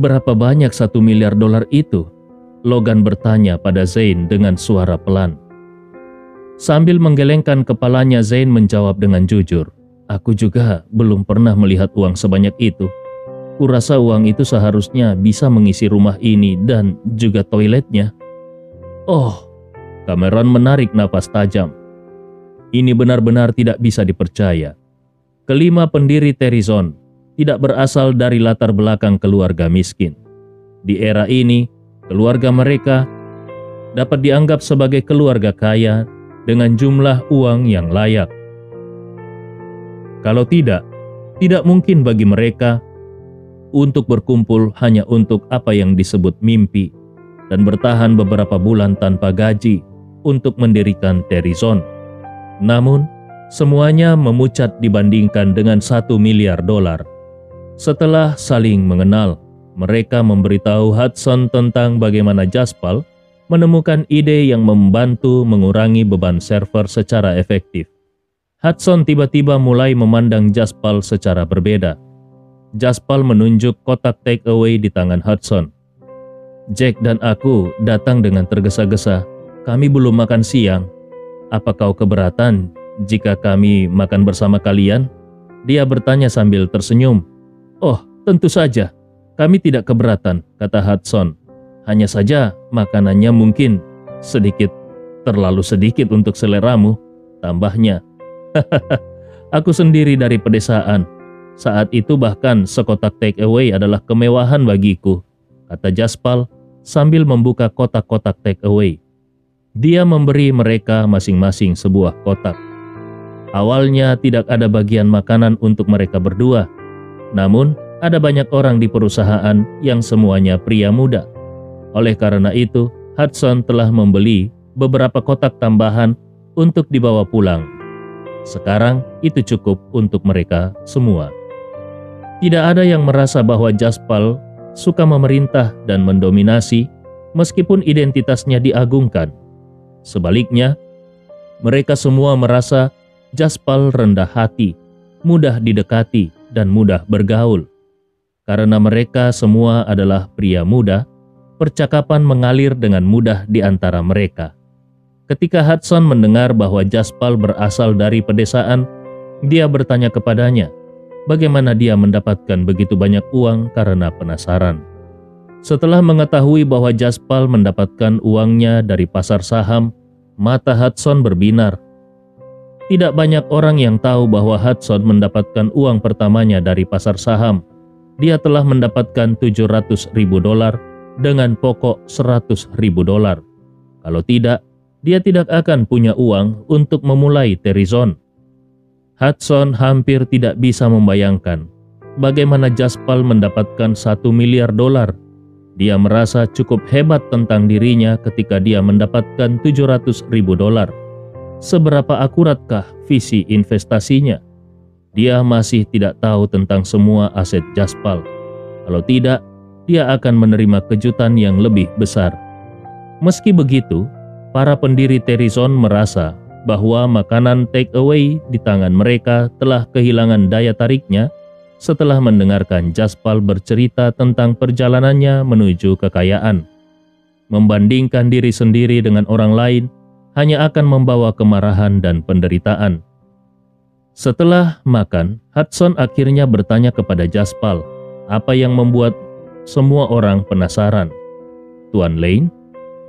Berapa banyak $1 miliar itu? Logan bertanya pada Zane dengan suara pelan. Sambil menggelengkan kepalanya, Zane menjawab dengan jujur, "Aku juga belum pernah melihat uang sebanyak itu. Kurasa uang itu seharusnya bisa mengisi rumah ini dan juga toiletnya." Oh, Cameron menarik napas tajam. Ini benar-benar tidak bisa dipercaya. Kelima pendiri Terrizon tidak berasal dari latar belakang keluarga miskin. Di era ini, keluarga mereka dapat dianggap sebagai keluarga kaya dengan jumlah uang yang layak. Kalau tidak mungkin bagi mereka untuk berkumpul hanya untuk apa yang disebut mimpi dan bertahan beberapa bulan tanpa gaji untuk mendirikan Terrizon. Namun, semuanya memucat dibandingkan dengan $1 miliar. Setelah saling mengenal, mereka memberitahu Hudson tentang bagaimana Jaspal menemukan ide yang membantu mengurangi beban server secara efektif. Hudson tiba-tiba mulai memandang Jaspal secara berbeda. Jaspal menunjuk kotak take away di tangan Hudson. "Jack dan aku datang dengan tergesa-gesa. Kami belum makan siang. Apa kau keberatan jika kami makan bersama kalian?" Dia bertanya sambil tersenyum. "Oh, tentu saja. Kami tidak keberatan," kata Hudson. "Hanya saja makanannya mungkin terlalu sedikit untuk seleramu," tambahnya. "Aku sendiri dari pedesaan. Saat itu bahkan sekotak take away adalah kemewahan bagiku," kata Jaspal sambil membuka kotak-kotak take away. Dia memberi mereka masing-masing sebuah kotak. Awalnya tidak ada bagian makanan untuk mereka berdua. Namun, ada banyak orang di perusahaan yang semuanya pria muda. Oleh karena itu, Hudson telah membeli beberapa kotak tambahan untuk dibawa pulang. Sekarang itu cukup untuk mereka semua. Tidak ada yang merasa bahwa Jaspal suka memerintah dan mendominasi meskipun identitasnya diagungkan. Sebaliknya, mereka semua merasa Jaspal rendah hati, mudah didekati, dan mudah bergaul. Karena mereka semua adalah pria muda, percakapan mengalir dengan mudah di antara mereka. Ketika Hudson mendengar bahwa Jaspal berasal dari pedesaan, dia bertanya kepadanya, bagaimana dia mendapatkan begitu banyak uang karena penasaran. Setelah mengetahui bahwa Jaspal mendapatkan uangnya dari pasar saham, mata Hudson berbinar. Tidak banyak orang yang tahu bahwa Hudson mendapatkan uang pertamanya dari pasar saham. Dia telah mendapatkan $700.000 dengan pokok $100.000. Kalau tidak, dia tidak akan punya uang untuk memulai Terrizon. Hudson hampir tidak bisa membayangkan bagaimana Jaspal mendapatkan $1 miliar. Dia merasa cukup hebat tentang dirinya ketika dia mendapatkan $700.000. Seberapa akuratkah visi investasinya? Dia masih tidak tahu tentang semua aset Jaspal. Kalau tidak, dia akan menerima kejutan yang lebih besar. Meski begitu, para pendiri Terrizon merasa bahwa makanan take away di tangan mereka telah kehilangan daya tariknya setelah mendengarkan Jaspal bercerita tentang perjalanannya menuju kekayaan. Membandingkan diri sendiri dengan orang lain hanya akan membawa kemarahan dan penderitaan. Setelah makan, Hudson akhirnya bertanya kepada Jaspal, apa yang membuat semua orang penasaran. "Tuan Lane,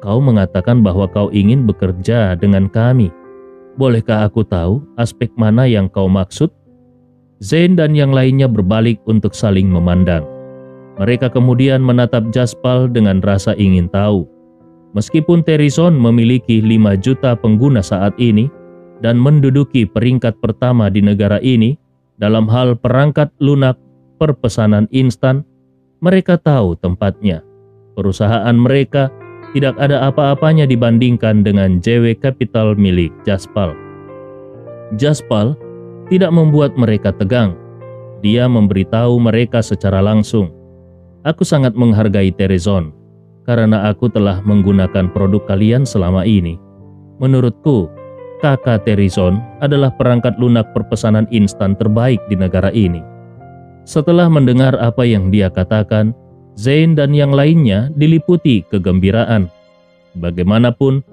kau mengatakan bahwa kau ingin bekerja dengan kami. Bolehkah aku tahu aspek mana yang kau maksud?" Zane dan yang lainnya berbalik untuk saling memandang. Mereka kemudian menatap Jaspal dengan rasa ingin tahu. Meskipun Terrizon memiliki 5 juta pengguna saat ini dan menduduki peringkat pertama di negara ini dalam hal perangkat lunak perpesanan instan, mereka tahu tempatnya. Perusahaan mereka tidak ada apa-apanya dibandingkan dengan JW Capital milik Jaspal. Jaspal tidak membuat mereka tegang. Dia memberitahu mereka secara langsung, "Aku sangat menghargai Terrizon karena aku telah menggunakan produk kalian selama ini. Menurutku, kakak Terrizon adalah perangkat lunak perpesanan instan terbaik di negara ini." Setelah mendengar apa yang dia katakan, Zane dan yang lainnya diliputi kegembiraan. Bagaimanapun,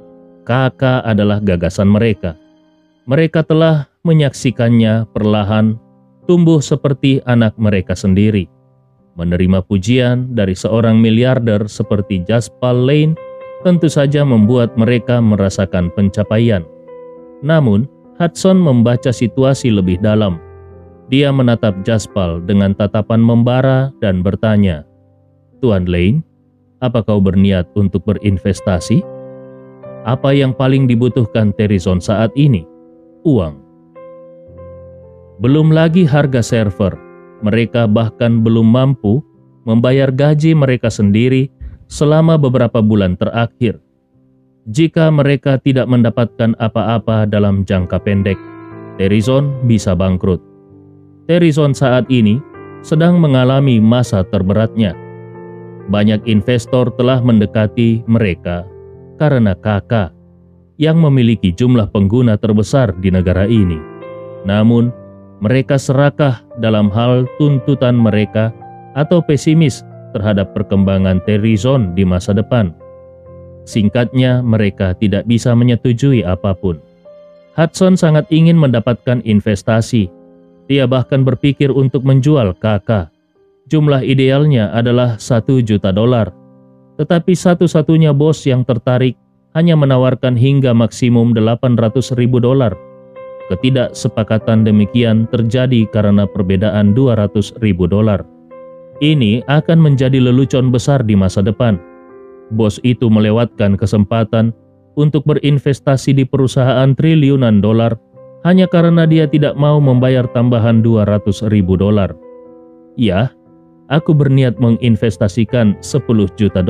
KK adalah gagasan mereka. Mereka telah menyaksikannya perlahan tumbuh seperti anak mereka sendiri. Menerima pujian dari seorang miliarder seperti Jaspal Lane tentu saja membuat mereka merasakan pencapaian. Namun, Hudson membaca situasi lebih dalam. Dia menatap Jaspal dengan tatapan membara dan bertanya, "Tuan Lane, apa kau berniat untuk berinvestasi? Apa yang paling dibutuhkan Terrizon saat ini? Uang. Belum lagi harga server. Mereka bahkan belum mampu membayar gaji mereka sendiri selama beberapa bulan terakhir. Jika mereka tidak mendapatkan apa-apa dalam jangka pendek, Terrizon bisa bangkrut. Terrizon saat ini sedang mengalami masa terberatnya. Banyak investor telah mendekati mereka karena KK yang memiliki jumlah pengguna terbesar di negara ini. Namun, mereka serakah dalam hal tuntutan mereka atau pesimis terhadap perkembangan Terrizon di masa depan. Singkatnya, mereka tidak bisa menyetujui apapun. Hudson sangat ingin mendapatkan investasi. Dia bahkan berpikir untuk menjual KK. Jumlah idealnya adalah $1 juta. Tetapi satu-satunya bos yang tertarik hanya menawarkan hingga maksimum $800.000. Ketidaksepakatan demikian terjadi karena perbedaan $200.000. Ini akan menjadi lelucon besar di masa depan. Bos itu melewatkan kesempatan untuk berinvestasi di perusahaan triliunan dolar hanya karena dia tidak mau membayar tambahan $200.000. Ya, aku berniat menginvestasikan $10 juta.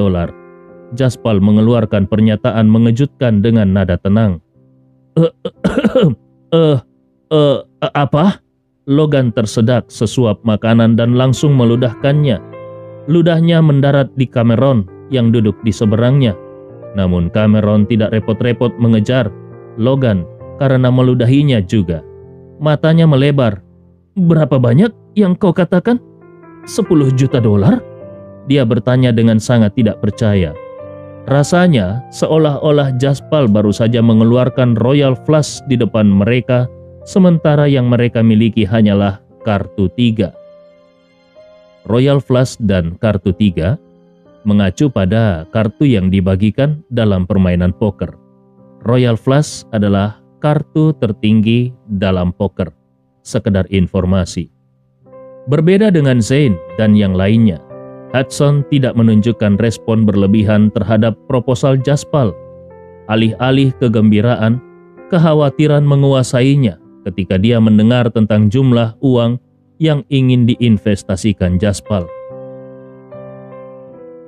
Jaspal mengeluarkan pernyataan mengejutkan dengan nada tenang. Apa? Logan tersedak sesuap makanan dan langsung meludahkannya. Ludahnya mendarat di Cameron yang duduk di seberangnya. Namun Cameron tidak repot-repot mengejar Logan karena meludahinya juga. Matanya melebar. "Berapa banyak yang kau katakan? $10 juta?" Dia bertanya dengan sangat tidak percaya. Rasanya seolah-olah Jaspal baru saja mengeluarkan Royal Flush di depan mereka, sementara yang mereka miliki hanyalah kartu 3. Royal Flush dan kartu 3 mengacu pada kartu yang dibagikan dalam permainan poker. Royal Flush adalah kartu tertinggi dalam poker. Sekedar informasi. Berbeda dengan Zane dan yang lainnya, Hudson tidak menunjukkan respon berlebihan terhadap proposal Jaspal. Alih-alih kegembiraan, kekhawatiran menguasainya ketika dia mendengar tentang jumlah uang yang ingin diinvestasikan Jaspal.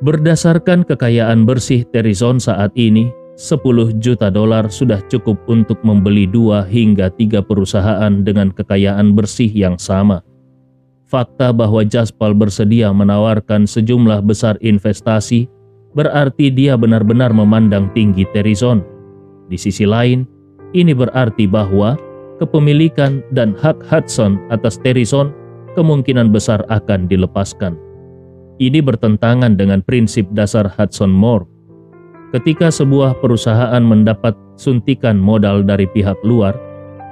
Berdasarkan kekayaan bersih Terrizon saat ini, $10 juta sudah cukup untuk membeli 2 hingga 3 perusahaan dengan kekayaan bersih yang sama. Fakta bahwa Jaspal bersedia menawarkan sejumlah besar investasi berarti dia benar-benar memandang tinggi Terrizon. Di sisi lain, ini berarti bahwa kepemilikan dan hak Hudson atas Terrizon kemungkinan besar akan dilepaskan. Ini bertentangan dengan prinsip dasar Hudson Moore. Ketika sebuah perusahaan mendapat suntikan modal dari pihak luar,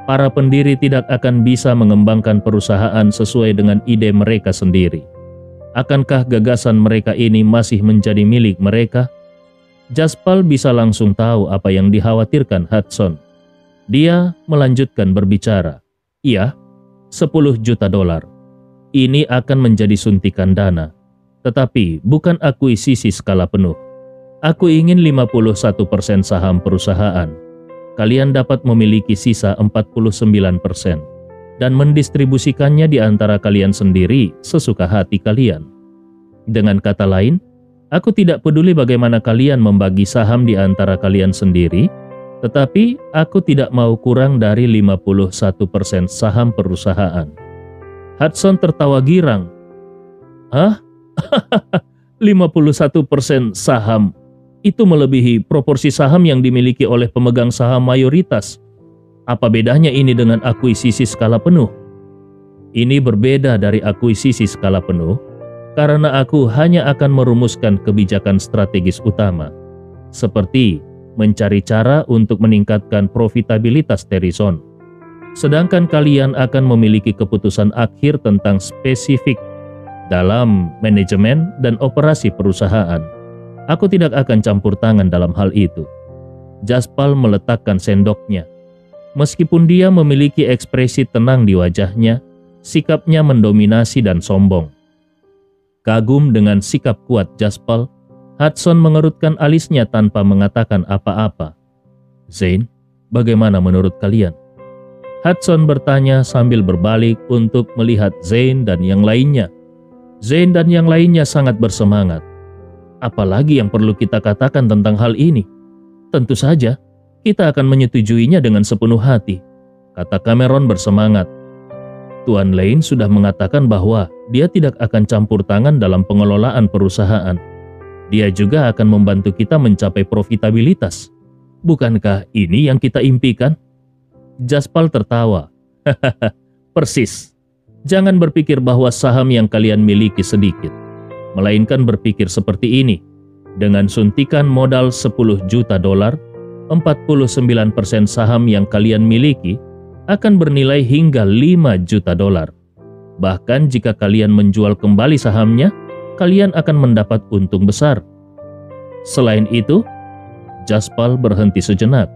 para pendiri tidak akan bisa mengembangkan perusahaan sesuai dengan ide mereka sendiri. Akankah gagasan mereka ini masih menjadi milik mereka? Jaspal bisa langsung tahu apa yang dikhawatirkan Hudson. Dia melanjutkan berbicara. Iya, $10 juta. Ini akan menjadi suntikan dana, tetapi bukan akuisisi skala penuh. Aku ingin 51% saham perusahaan. Kalian dapat memiliki sisa 49% dan mendistribusikannya di antara kalian sendiri sesuka hati kalian. Dengan kata lain, aku tidak peduli bagaimana kalian membagi saham di antara kalian sendiri, tetapi aku tidak mau kurang dari 51% saham perusahaan. Hudson tertawa girang. Hah? 51% saham? Itu melebihi proporsi saham yang dimiliki oleh pemegang saham mayoritas. Apa bedanya ini dengan akuisisi skala penuh? Ini berbeda dari akuisisi skala penuh, karena aku hanya akan merumuskan kebijakan strategis utama, seperti mencari cara untuk meningkatkan profitabilitas Verizon. Sedangkan kalian akan memiliki keputusan akhir tentang spesifik dalam manajemen dan operasi perusahaan. Aku tidak akan campur tangan dalam hal itu. Jaspal meletakkan sendoknya. Meskipun dia memiliki ekspresi tenang di wajahnya, sikapnya mendominasi dan sombong. Kagum dengan sikap kuat Jaspal, Hudson mengerutkan alisnya tanpa mengatakan apa-apa. Zane, bagaimana menurut kalian? Hudson bertanya sambil berbalik untuk melihat Zane dan yang lainnya. Zane dan yang lainnya sangat bersemangat. Apalagi yang perlu kita katakan tentang hal ini? Tentu saja, kita akan menyetujuinya dengan sepenuh hati, kata Cameron bersemangat. Tuan Lane sudah mengatakan bahwa dia tidak akan campur tangan dalam pengelolaan perusahaan. Dia juga akan membantu kita mencapai profitabilitas. Bukankah ini yang kita impikan? Jaspal tertawa. Hahaha, persis. Jangan berpikir bahwa saham yang kalian miliki sedikit, melainkan berpikir seperti ini. Dengan suntikan modal $10 juta, 49% saham yang kalian miliki akan bernilai hingga $5 juta. Bahkan jika kalian menjual kembali sahamnya, kalian akan mendapat untung besar. Selain itu, Jaspal berhenti sejenak.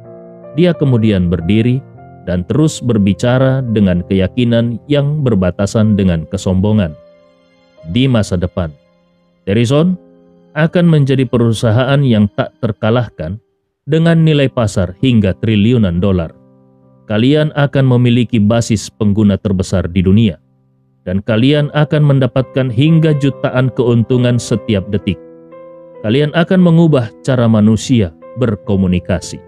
Dia kemudian berdiri dan terus berbicara dengan keyakinan yang berbatasan dengan kesombongan. Di masa depan, Verizon akan menjadi perusahaan yang tak terkalahkan dengan nilai pasar hingga triliunan dolar. Kalian akan memiliki basis pengguna terbesar di dunia, dan kalian akan mendapatkan hingga jutaan keuntungan setiap detik. Kalian akan mengubah cara manusia berkomunikasi.